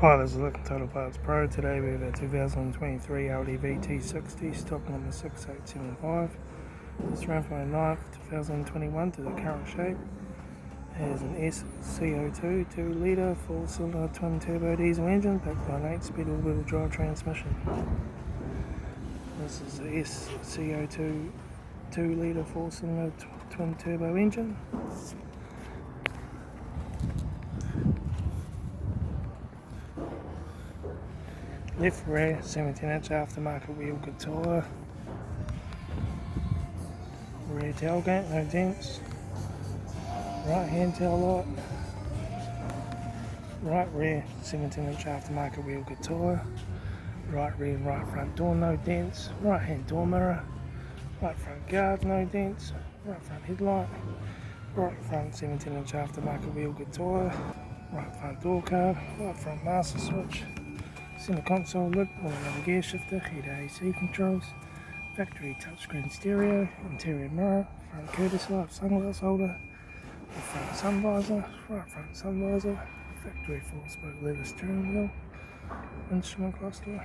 Hi, this is Look Total Parts Pro. Today we have a 2023 LDV T60, stock number 6875. It's ran from the 9th 2021 to the current shape. It has an SCO2 2-litre 4-cylinder twin-turbo diesel engine backed by an 8-speed all-wheel drive transmission. This is the SCO2 2-litre 4-cylinder twin-turbo engine. Left rear 17-inch aftermarket wheel tyre. Rear tailgate, no dents. Right hand taillight. Right rear 17-inch aftermarket wheel tyre. Right rear and right front door, no dents. Right hand door mirror. Right front guard, no dents. Right front headlight. Right front 17-inch aftermarket wheel tyre. Right front door card. Right front master switch. Center console lid, automatic gear shifter, heater AC controls, factory touchscreen stereo, interior mirror, front courtesy light, sunglass holder, the front sun visor, right front sun visor, factory 4-spoke leather steering wheel, instrument cluster.